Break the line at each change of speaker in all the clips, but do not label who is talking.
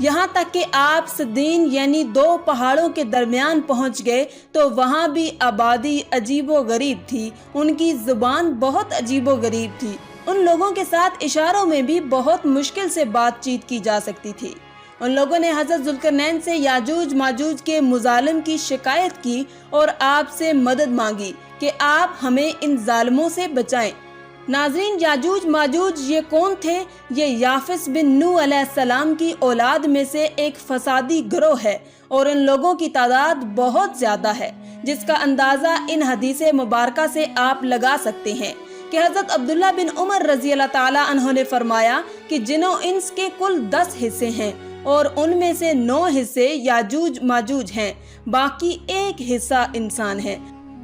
یہاں تک کہ آپ صدین یعنی 2 پہاڑوں کے درمیان پہنچ گئے تو وہاں بھی آبادی عجیب و غریب تھی، ان کی زبان بہت عجیب و غریب تھی، ان لوگوں کے ساتھ اشاروں میں بھی بہت مشکل سے بات چیت کی جا سکتی تھی۔ ان لوگوں نے حضرت ذوالقرنین سے یاجوج ماجوج کے مظالم کی شکایت کی اور آپ سے مدد مانگی کہ آپ ہمیں ان ظالموں سے بچائیں۔ ناظرین، یاجوج ماجوج یہ کون تھے؟ یہ یافس بن نوح علیہ السلام کی اولاد میں سے ایک فسادی گروہ ہے اور ان لوگوں کی تعداد بہت زیادہ ہے، جس کا اندازہ ان حدیث مبارکہ سے آپ لگا سکتے ہیں کہ حضرت عبداللہ بن عمر رضی اللہ تعالی عنہ نے فرمایا کہ جن و انس کے کل 10 حصے ہیں اور ان میں سے 9 حصے یاجوج ماجوج ہیں، باقی 1 حصہ انسان ہے۔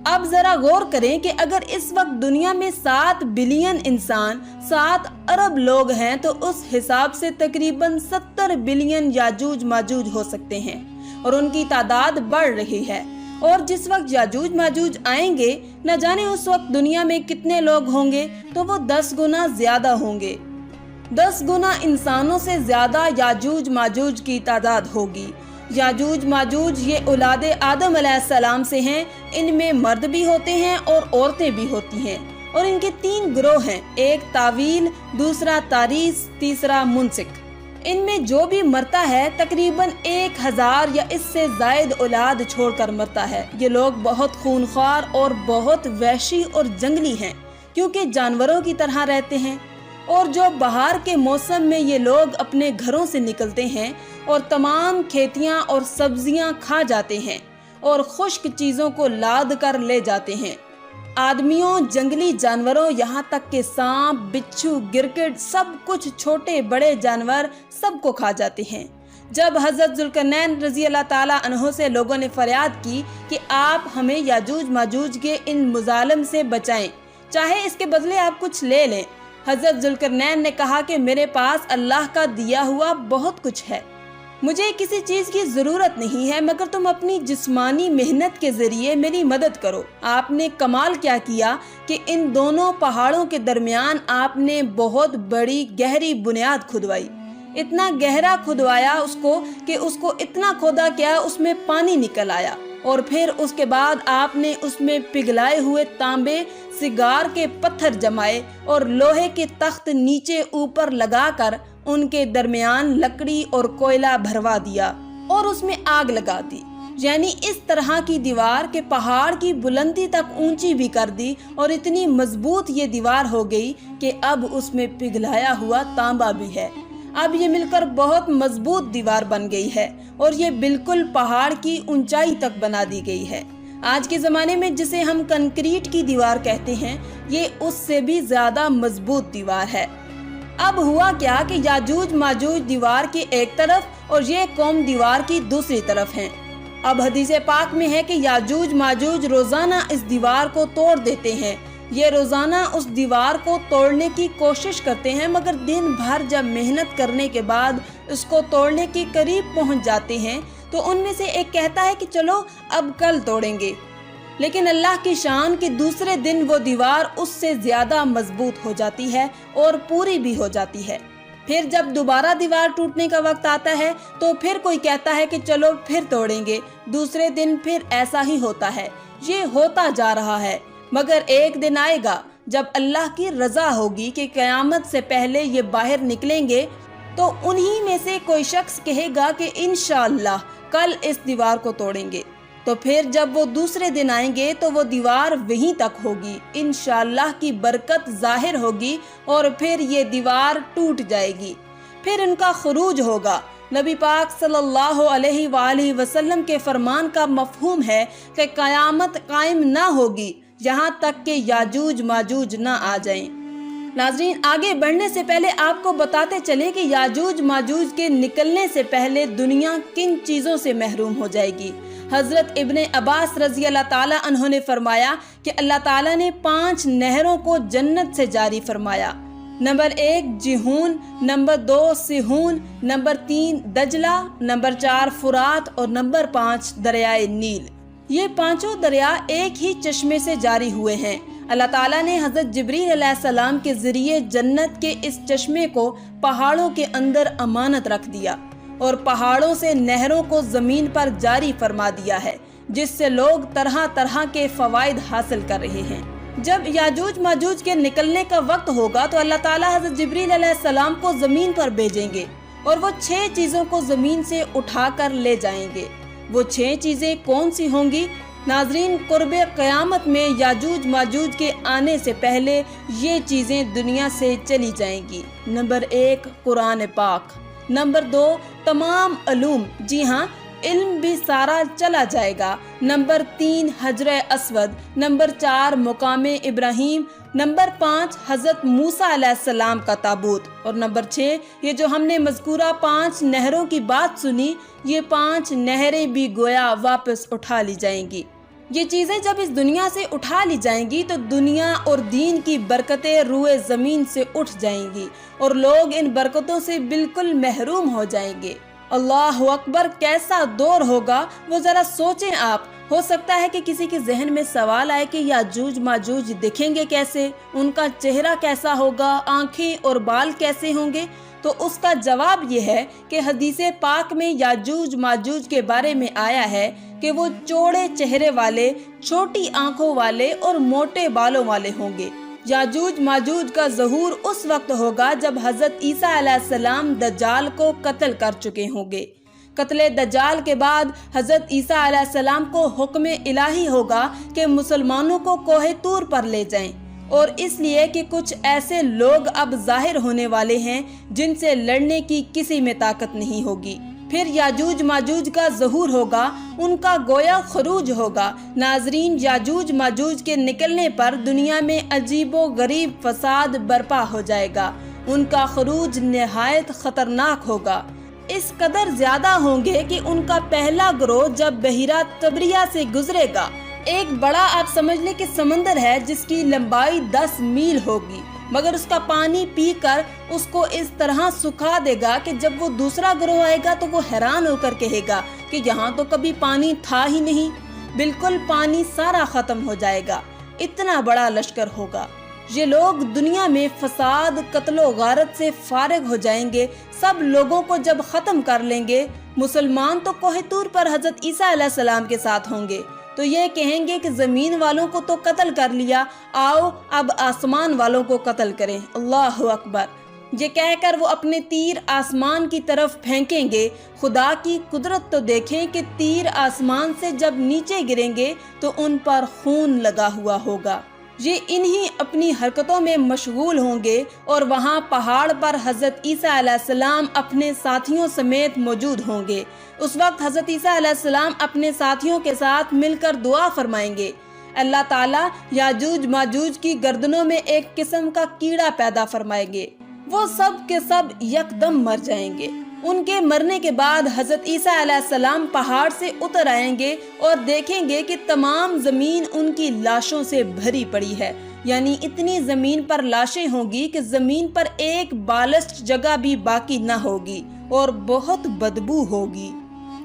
اب ذرا غور کریں کہ اگر اس وقت دنیا میں 7 بلین انسان، 7 ارب لوگ ہیں تو اس حساب سے تقریباً 70 بلین یاجوج ماجوج ہو سکتے ہیں اور ان کی تعداد بڑھ رہی ہے۔ اور جس وقت یاجوج ماجوج آئیں گے، نہ جانے اس وقت دنیا میں کتنے لوگ ہوں گے، تو وہ 10 گنا زیادہ ہوں گے۔ 10 گنا انسانوں سے زیادہ یاجوج ماجوج کی تعداد ہوگی۔ یاجوج ماجوج یہ اولاد آدم علیہ السلام سے ہیں، ان میں مرد بھی ہوتے ہیں اور عورتیں بھی ہوتی ہیں، اور ان کے 3 گروہ ہیں، ایک طاویل، دوسرا تاریس، تیسرا منسک۔ ان میں جو بھی مرتا ہے تقریباً 1000 یا اس سے زائد اولاد چھوڑ کر مرتا ہے۔ یہ لوگ بہت خونخوار اور بہت وحشی اور جنگلی ہیں، کیونکہ جانوروں کی طرح رہتے ہیں، اور جو بہار کے موسم میں یہ لوگ اپنے گھروں سے نکلتے ہیں اور تمام کھیتیاں اور سبزیاں کھا جاتے ہیں اور خشک چیزوں کو لاد کر لے جاتے ہیں۔ آدمیوں، جنگلی جانوروں، یہاں تک کہ سانپ، بچھو، گرگٹ، سب کچھ، چھوٹے بڑے جانور سب کو کھا جاتے ہیں۔ جب حضرت ذوالقرنین رضی اللہ تعالی عنہ سے لوگوں نے فریاد کی کہ آپ ہمیں یاجوج ماجوج کے ان مظالم سے بچائیں، چاہے اس کے بدلے آپ کچھ لے لیں، حضرت ذوالقرنین نے کہا کہ میرے پاس اللہ کا دیا ہوا بہت کچھ ہے، مجھے کسی چیز کی ضرورت نہیں ہے، مگر تم اپنی جسمانی محنت کے ذریعے میری مدد کرو۔ آپ نے کمال کیا کیا کہ ان دونوں پہاڑوں کے درمیان آپ نے بہت بڑی گہری بنیاد کھدوائی، اتنا گہرا کھدوایا اس کو کہ اس کو اتنا کھودا کیا اس میں پانی نکل آیا، اور پھر اس کے بعد آپ نے اس میں پگھلائے ہوئے تانبے، سگار کے پتھر جمائے اور لوہے کے تخت نیچے اوپر لگا کر ان کے درمیان لکڑی اور کوئلہ بھروا دیا اور اس میں آگ لگا دی، یعنی اس طرح کی دیوار کہ پہاڑ کی بلندی تک اونچی بھی کر دی، اور اتنی مضبوط یہ دیوار ہو گئی کہ اب اس میں پگھلایا ہوا تانبا بھی ہے۔ اب یہ مل کر بہت مضبوط دیوار بن گئی ہے اور یہ بالکل پہاڑ کی اونچائی تک بنا دی گئی ہے۔ آج کے زمانے میں جسے ہم کنکریٹ کی دیوار کہتے ہیں، یہ اس سے بھی زیادہ مضبوط دیوار ہے۔ اب ہوا کیا کہ یاجوج ماجوج دیوار کی ایک طرف اور یہ قوم دیوار کی دوسری طرف ہیں۔ اب حدیث پاک میں ہے کہ یاجوج ماجوج روزانہ اس دیوار کو توڑ دیتے ہیں، یہ روزانہ اس دیوار کو توڑنے کی کوشش کرتے ہیں، مگر دن بھر جب محنت کرنے کے بعد اس کو توڑنے کے قریب پہنچ جاتے ہیں تو ان میں سے ایک کہتا ہے کہ چلو اب کل توڑیں گے، لیکن اللہ کی شان کہ دوسرے دن وہ دیوار اس سے زیادہ مضبوط ہو جاتی ہے اور پوری بھی ہو جاتی ہے۔ پھر جب دوبارہ دیوار ٹوٹنے کا وقت آتا ہے تو پھر کوئی کہتا ہے کہ چلو پھر توڑیں گے، دوسرے دن پھر ایسا ہی ہوتا ہے۔ یہ ہوتا جا رہا ہے، مگر ایک دن آئے گا جب اللہ کی رضا ہوگی کہ قیامت سے پہلے یہ باہر نکلیں گے، تو انہی میں سے کوئی شخص کہے گا کہ انشاءاللہ کل اس دیوار کو توڑیں گے، تو پھر جب وہ دوسرے دن آئیں گے تو وہ دیوار وہیں تک ہوگی، انشاءاللہ کی برکت ظاہر ہوگی اور پھر یہ دیوار ٹوٹ جائے گی، پھر ان کا خروج ہوگا۔ نبی پاک صلی اللہ علیہ وآلہ وسلم کے فرمان کا مفہوم ہے کہ قیامت قائم نہ ہوگی یہاں تک کہ یاجوج ماجوج نہ آ جائیں۔ ناظرین، آگے بڑھنے سے پہلے آپ کو بتاتے چلیں کہ یاجوج ماجوج کے نکلنے سے پہلے دنیا کن چیزوں سے محروم ہو جائے گی۔ حضرت ابن عباس رضی اللہ تعالی عنہ نے فرمایا کہ اللہ تعالیٰ نے 5 نہروں کو جنت سے جاری فرمایا۔ نمبر 1 جہون، نمبر 2 سیہون، نمبر 3 دجلہ، نمبر 4 فرات اور نمبر 5 دریائے نیل۔ یہ 5 دریا ایک ہی چشمے سے جاری ہوئے ہیں۔ اللہ تعالیٰ نے حضرت جبریل علیہ السلام کے ذریعے جنت کے اس چشمے کو پہاڑوں کے اندر امانت رکھ دیا، اور پہاڑوں سے نہروں کو زمین پر جاری فرما دیا ہے، جس سے لوگ طرح طرح کے فوائد حاصل کر رہے ہیں۔ جب یاجوج ماجوج کے نکلنے کا وقت ہوگا تو اللہ تعالیٰ حضرت جبریل علیہ السلام کو زمین پر بھیجیں گے اور وہ 6 چیزوں کو زمین سے اٹھا کر لے جائیں گے۔ وہ 6 چیزیں کون سی ہوں گی؟ ناظرین، قرب قیامت میں یاجوج ماجوج کے آنے سے پہلے یہ چیزیں دنیا سے چلی جائیں گی۔ نمبر 1، قرآن پاک۔ نمبر 2، تمام علوم، جی ہاں، علم بھی سارا چلا جائے گا۔ نمبر 3، حجر اسود۔ نمبر 4، مقام ابراہیم۔ نمبر 5، حضرت موسیٰ علیہ السلام کا تابوت۔ اور نمبر 6، یہ جو ہم نے مذکورہ 5 نہروں کی بات سنی، یہ 5 نہریں بھی گویا واپس اٹھا لی جائیں گی۔ یہ چیزیں جب اس دنیا سے اٹھا لی جائیں گی تو دنیا اور دین کی برکتیں روئے زمین سے اٹھ جائیں گی اور لوگ ان برکتوں سے بالکل محروم ہو جائیں گے۔ اللہ اکبر، کیسا دور ہوگا وہ ذرا سوچیں آپ۔ ہو سکتا ہے کہ کسی کے ذہن میں سوال آئے کہ یاجوج ماجوج دکھیں گے کیسے، ان کا چہرہ کیسا ہوگا، آنکھیں اور بال کیسے ہوں گے؟ تو اس کا جواب یہ ہے کہ حدیث پاک میں یاجوج ماجوج کے بارے میں آیا ہے کہ وہ چوڑے چہرے والے، چھوٹی آنکھوں والے اور موٹے بالوں والے ہوں گے۔ یاجوج ماجوج کا ظہور اس وقت ہوگا جب حضرت عیسیٰ علیہ السلام دجال کو قتل کر چکے ہوں گے۔ قتل دجال کے بعد حضرت عیسیٰ علیہ السلام کو حکم الہی ہوگا کہ مسلمانوں کو کوہ طور پر لے جائیں، اور اس لیے کہ کچھ ایسے لوگ اب ظاہر ہونے والے ہیں جن سے لڑنے کی کسی میں طاقت نہیں ہوگی۔ پھر یاجوج ماجوج کا ظہور ہوگا، ان کا گویا خروج ہوگا۔ ناظرین، یاجوج ماجوج کے نکلنے پر دنیا میں عجیب و غریب فساد برپا ہو جائے گا۔ ان کا خروج نہایت خطرناک ہوگا، اس قدر زیادہ ہوں گے کہ ان کا پہلا گروہ جب بحیرہ طبریہ سے گزرے گا، ایک بڑا آپ سمجھ لیں کہ سمندر ہے جس کی لمبائی 10 میل ہوگی، مگر اس کا پانی پی کر اس کو اس طرح سکھا دے گا کہ جب وہ دوسرا گروہ آئے گا تو وہ حیران ہو کر کہے گا کہ یہاں تو کبھی پانی تھا ہی نہیں، بالکل پانی سارا ختم ہو جائے گا۔ اتنا بڑا لشکر ہوگا۔ یہ لوگ دنیا میں فساد، قتل و غارت سے فارغ ہو جائیں گے۔ سب لوگوں کو جب ختم کر لیں گے، مسلمان تو کوہ طور پر حضرت عیسیٰ علیہ السلام کے ساتھ ہوں گے، تو یہ کہیں گے کہ زمین والوں کو تو قتل کر لیا، آؤ اب آسمان والوں کو قتل کریں۔ اللہ اکبر، یہ کہہ کر وہ اپنے تیر آسمان کی طرف پھینکیں گے۔ خدا کی قدرت تو دیکھیں کہ تیر آسمان سے جب نیچے گریں گے تو ان پر خون لگا ہوا ہوگا۔ یہ انہی اپنی حرکتوں میں مشغول ہوں گے اور وہاں پہاڑ پر حضرت عیسیٰ علیہ السلام اپنے ساتھیوں سمیت موجود ہوں گے۔ اس وقت حضرت عیسیٰ علیہ السلام اپنے ساتھیوں کے ساتھ مل کر دعا فرمائیں گے، اللہ تعالیٰ یاجوج ماجوج کی گردنوں میں ایک قسم کا کیڑا پیدا فرمائیں گے، وہ سب کے سب یکدم مر جائیں گے۔ ان کے مرنے کے بعد حضرت عیسیٰ علیہ السلام پہاڑ سے اتر آئیں گے اور دیکھیں گے کہ تمام زمین ان کی لاشوں سے بھری پڑی ہے، یعنی اتنی زمین پر لاشیں ہوں گی کہ زمین پر ایک بالشت جگہ بھی باقی نہ ہوگی اور بہت بدبو ہوگی۔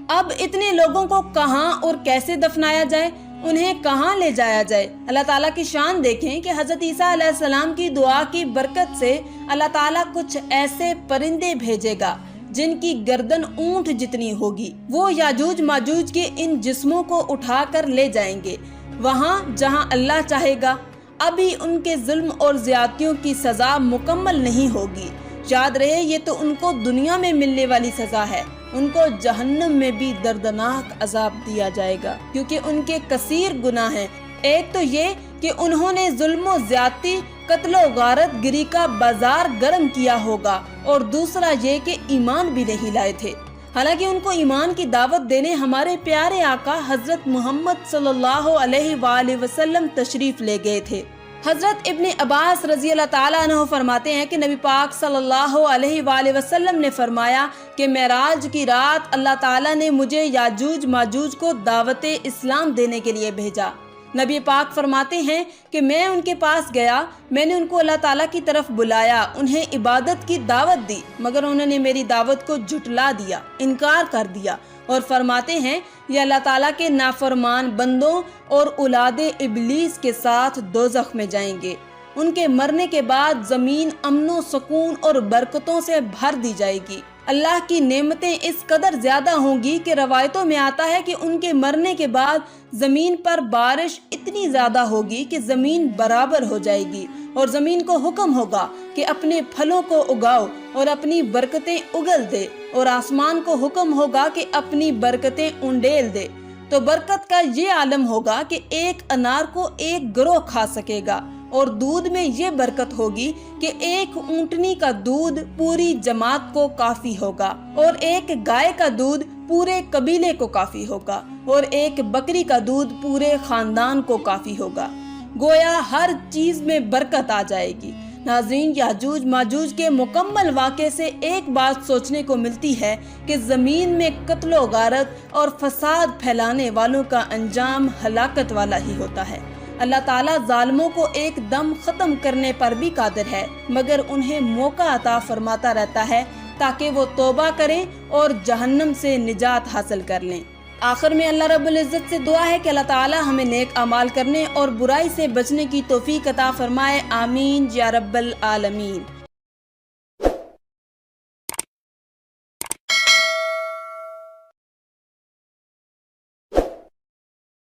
اب اتنے لوگوں کو کہاں اور کیسے دفنایا جائے، انہیں کہاں لے جایا جائے؟ اللہ تعالیٰ کی شان دیکھیں کہ حضرت عیسیٰ علیہ السلام کی دعا کی برکت سے اللہ تعالیٰ کچھ ایسے پرندے بھیجے گا جن کی گردن اونٹ جتنی ہوگی، وہ یاجوج ماجوج کے ان جسموں کو اٹھا کر لے جائیں گے وہاں جہاں اللہ چاہے گا۔ ابھی ان کے ظلم اور زیادتیوں کی سزا مکمل نہیں ہوگی، یاد رہے یہ تو ان کو دنیا میں ملنے والی سزا ہے، ان کو جہنم میں بھی دردناک عذاب دیا جائے گا، کیونکہ ان کے کثیر گناہ ہیں۔ ایک تو یہ کہ انہوں نے ظلم و زیادتی، قتل و غارت گری کا بازار گرم کیا ہوگا، اور دوسرا یہ کہ ایمان بھی نہیں لائے تھے، حالانکہ ان کو ایمان کی دعوت دینے ہمارے پیارے آقا حضرت محمد صلی اللہ علیہ وآلہ وسلم تشریف لے گئے تھے۔ حضرت ابن عباس رضی اللہ تعالیٰ عنہ فرماتے ہیں کہ نبی پاک صلی اللہ علیہ وآلہ وسلم نے فرمایا کہ معراج کی رات اللہ تعالیٰ نے مجھے یاجوج ماجوج کو دعوت اسلام دینے کے لیے بھیجا۔ نبی پاک فرماتے ہیں کہ میں ان کے پاس گیا، میں نے ان کو اللہ تعالیٰ کی طرف بلایا، انہیں عبادت کی دعوت دی، مگر انہوں نے میری دعوت کو جھٹلا دیا، انکار کر دیا، اور فرماتے ہیں یہ اللہ تعالیٰ کے نافرمان بندوں اور اولاد ابلیس کے ساتھ دوزخ میں جائیں گے۔ ان کے مرنے کے بعد زمین امن و سکون اور برکتوں سے بھر دی جائے گی۔ اللہ کی نعمتیں اس قدر زیادہ ہوں گی کہ روایتوں میں آتا ہے کہ ان کے مرنے کے بعد زمین پر بارش اتنی زیادہ ہوگی کہ زمین برابر ہو جائے گی، اور زمین کو حکم ہوگا کہ اپنے پھلوں کو اگاؤ اور اپنی برکتیں اگل دے، اور آسمان کو حکم ہوگا کہ اپنی برکتیں انڈیل دے۔ تو برکت کا یہ عالم ہوگا کہ ایک انار کو ایک گروہ کھا سکے گا، اور دودھ میں یہ برکت ہوگی کہ ایک اونٹنی کا دودھ پوری جماعت کو کافی ہوگا، اور ایک گائے کا دودھ پورے قبیلے کو کافی ہوگا، اور ایک بکری کا دودھ پورے خاندان کو کافی ہوگا۔ گویا ہر چیز میں برکت آ جائے گی۔ ناظرین، یاجوج ماجوج کے مکمل واقعے سے ایک بات سوچنے کو ملتی ہے کہ زمین میں قتل و غارت اور فساد پھیلانے والوں کا انجام ہلاکت والا ہی ہوتا ہے۔ اللہ تعالیٰ ظالموں کو ایک دم ختم کرنے پر بھی قادر ہے، مگر انہیں موقع عطا فرماتا رہتا ہے تاکہ وہ توبہ کریں اور جہنم سے نجات حاصل کر لیں۔ آخر میں اللہ رب العزت سے دعا ہے کہ اللہ تعالیٰ ہمیں نیک اعمال کرنے اور برائی سے بچنے کی توفیق عطا فرمائے۔ آمین یا رب العالمین۔